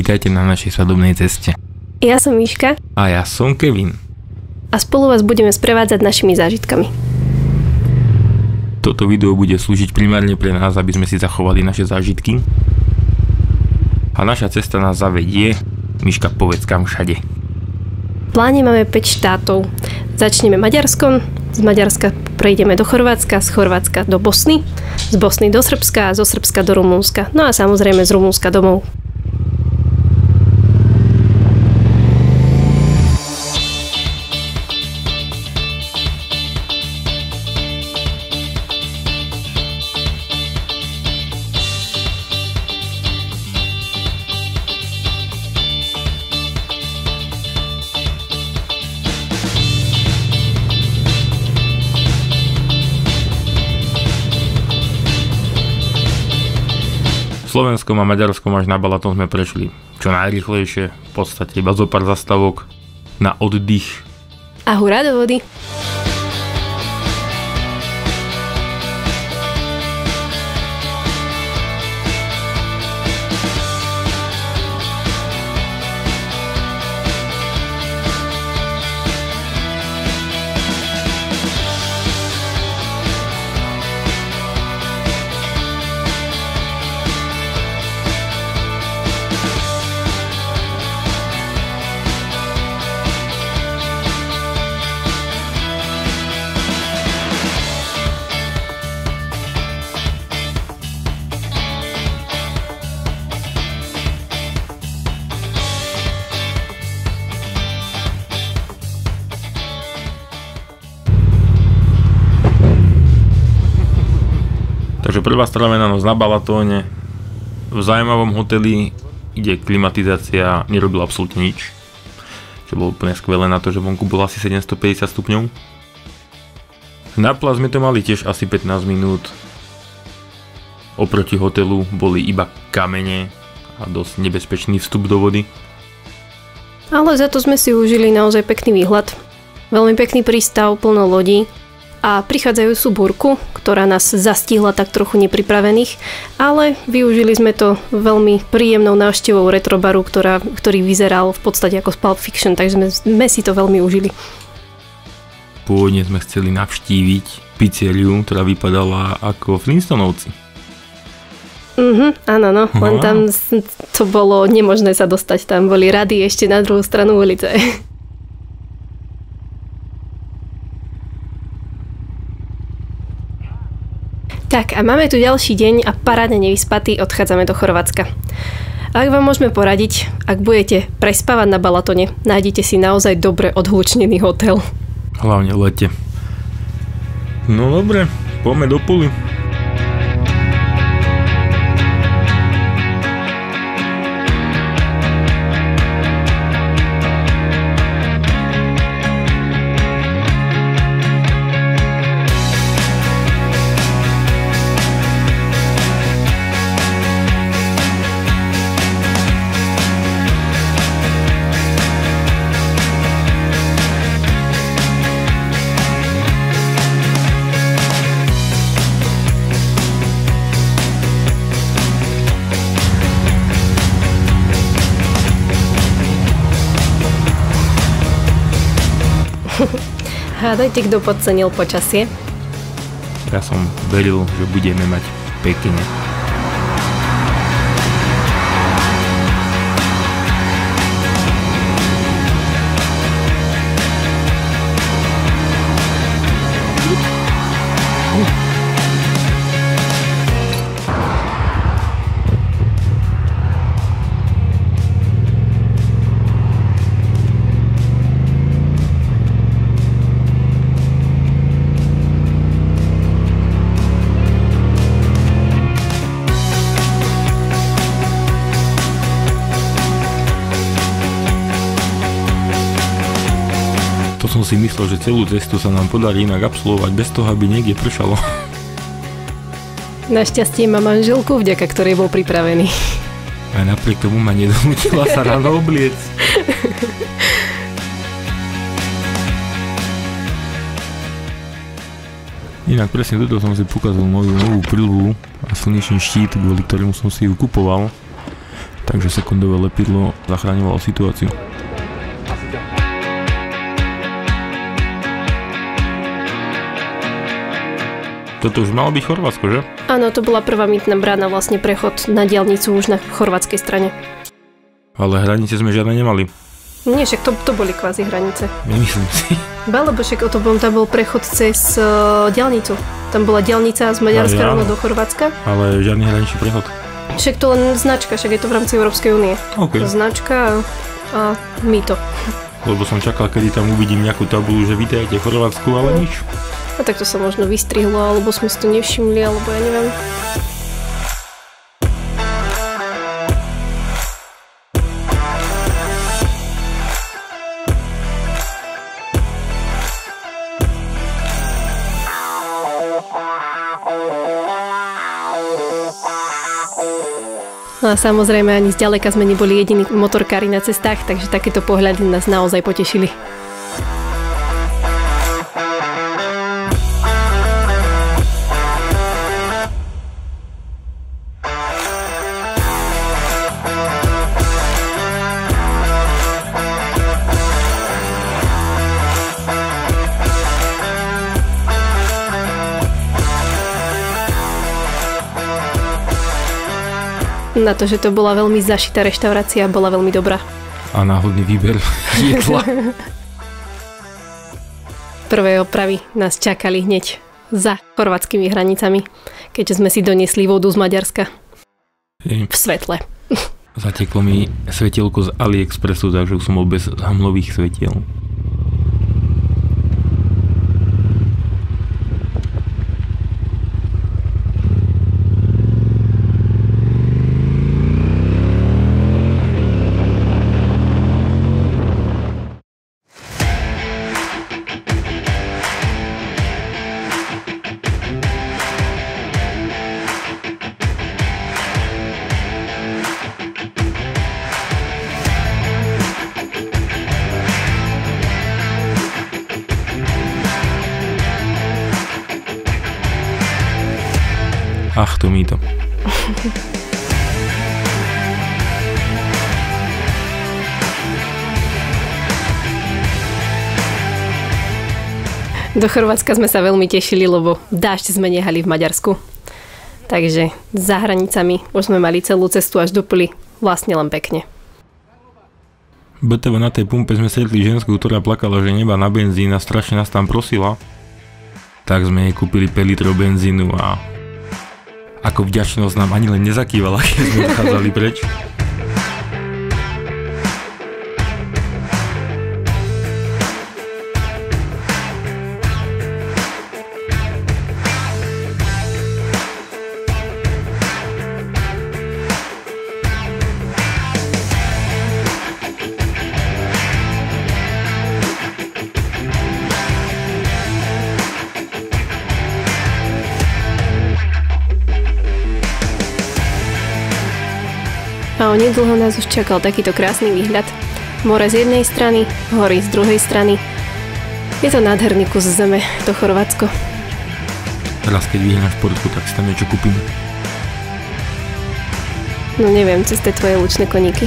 Vítajte na našej svadobnej ceste. Ja som Miška. A ja som Kevin. A spolu vás budeme sprevádzať našimi zážitkami. Toto video bude slúžiť primárne pre nás, aby sme si zachovali naše zážitky. A naša cesta nás zavedie. Miška, povedz kam všade. V pláne máme 5 štátov. Začneme Maďarskom, z Maďarska prejdeme do Chorvátska, z Chorvátska do Bosny, z Bosny do Srbska a zo Srbska do Rumunska. No a samozrejme z Rumunska domov. Slovenskom a Maďarskom až na Balaton sme prešli čo najrýchlejšie, v podstate iba zo pár zastavok na oddych. A hurá do vody! Takže prvá strávená noc na Balatóne, v zaujímavom hoteli, kde klimatizácia nerobila absolútne nič, čo bolo úplne skvelé na to, že vonku bolo asi 750 stupňov. Na pláž sme to mali tiež asi 15 minút, oproti hotelu boli iba kamene a dosť nebezpečný vstup do vody. Ale za to sme si užili naozaj pekný výhľad. Veľmi pekný prístav, plno lodí. A prichádzajúcu búrku, ktorá nás zastihla tak trochu nepripravených, ale využili sme to veľmi príjemnou návštevou retrobaru, ktorý vyzeral v podstate ako z Pulp Fiction, takže sme si to veľmi užili. Pôvodne sme chceli navštíviť pizzeriu, ktorá vypadala ako Flintstonovci. Áno, no, len tam to bolo nemožné sa dostať, tam boli rady ešte na druhú stranu ulice. Tak a máme tu ďalší deň a parádne nevyspatý odchádzame do Chorvátska. Ak vám môžeme poradiť, ak budete prespávať na Balatone, nájdete si naozaj dobre odhlučnený hotel. Hlavne v lete. No dobre, poďme do Puly. Hádajte, kto podcenil počasie? Ja som veril, že budeme mať pekne. To som si myslel, že celú cestu sa nám podarí inak absolvovať bez toho, aby niekde pršalo. Našťastie má manželku, vďaka ktorej bol pripravený. A napriek tomu ma nedonútila sa ráno obliec. Inak presne toto som si pokazil moju novú prilbu a slnečný štít, kvôli ktorému som si ju kupoval. Takže sekundové lepidlo zachraňovalo situáciu. Toto už malo byť Chorvátsko, že? Áno, to bola prvá mýtna brána, vlastne prechod na diaľnicu už na chorvátskej strane. Ale hranice sme žiadne nemali. Nie, však to boli kvázi hranice. Nemyslím si. Lebo však tam bol prechod cez diaľnicu. Tam bola diaľnica z Maďarska rovno do Chorvátska. Ale žiadny hraničný prechod. Však to len značka, však je to v rámci Európskej únie. Okay. Značka a mýto. Lebo som čakal, kedy tam uvidím nejakú tabuľu, že vítajte v Chorvátsku, ale nič. A tak to sa možno vystrihlo, alebo sme si to nevšimli, alebo ja neviem. No a samozrejme ani zďaleka sme neboli jediní motorkári na cestách, takže takéto pohľady nás naozaj potešili. Na to, že to bola veľmi zašitá reštaurácia, bola veľmi dobrá. A náhodný výber jedla. Prvé opravy nás čakali hneď za chorvátskymi hranicami, keďže sme si doniesli vodu z Maďarska. V svetle. Zateklo mi svetielko z AliExpressu, takže už som bol bez hamlových svetiel. Ach, to mýto. Do Chorvátska sme sa veľmi tešili, lebo dážď sme nehali v Maďarsku. Takže za hranicami už sme mali celú cestu až do Puli, vlastne len pekne. BTV na tej pumpe sme stretli žensku, ktorá plakala, že nemá na benzín a strašne nás tam prosila. Tak sme jej kúpili 5 litrov benzínu a ako vďačnosť nám ani len nezakývala, keď sme odchádzali preč. A onedlho nás už čakal takýto krásny výhľad. More z jednej strany, hory z druhej strany. Je to nádherný kus zeme, to Chorvátsko. Teraz keď vyhnáš portku, tak si tam niečo kúpime. No neviem, cez tie tvoje lučné koníky.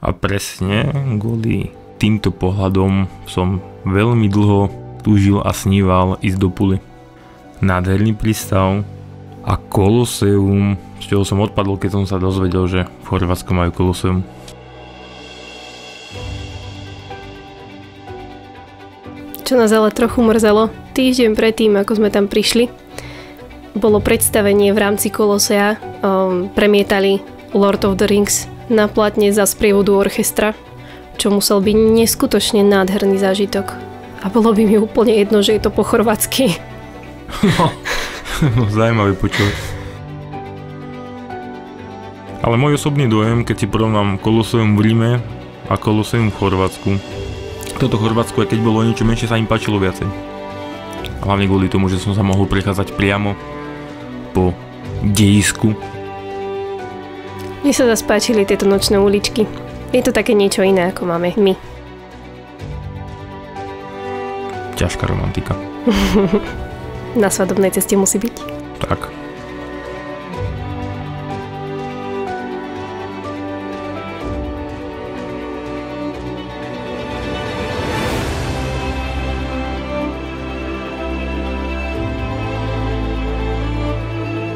A presne kvôli týmto pohľadom som veľmi dlho túžil a sníval ísť do Puly. Nádherný prístav a Koloseum, z čoho som odpadol, keď som sa dozvedel, že v Chorvátsku majú Koloseum. Čo nás ale trochu mrzelo, týždeň predtým, ako sme tam prišli, bolo predstavenie v rámci Kolosea, premietali Lord of the Rings na platne za sprievodu orchestra, čo musel byť neskutočne nádherný zážitok. A bolo by mi úplne jedno, že je to po chorvátsky. No, zaujímavé počuť. Ale môj osobný dojem, keď si porovnám Koloseum v Ríme a Koloseum v Chorvátsku, toto Chorvátsko, aj keď bolo niečo menšie, sa im páčilo viacej. Hlavne kvôli tomu, že som sa mohol prechádzať priamo po dejisku. Mne sa zase páčili tieto nočné uličky. Je to také niečo iné, ako máme my. Ťažká romantika. Na svadobnej ceste musí byť. Tak.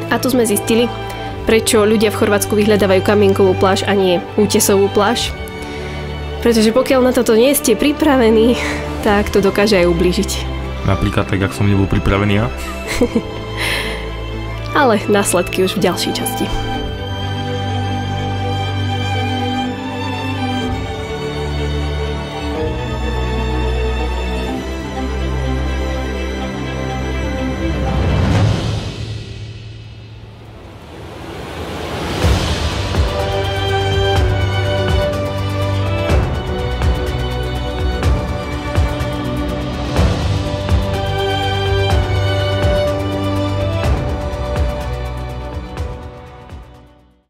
A tu sme zistili, prečo ľudia v Chorvátsku vyhľadávajú kamienkovú pláž a nie útesovú pláž. Pretože pokiaľ na toto nie ste pripravení, tak to dokáže aj ublížiť. Napríklad tak, jak som nebol pripravený ja. Ale následky už v ďalšej časti.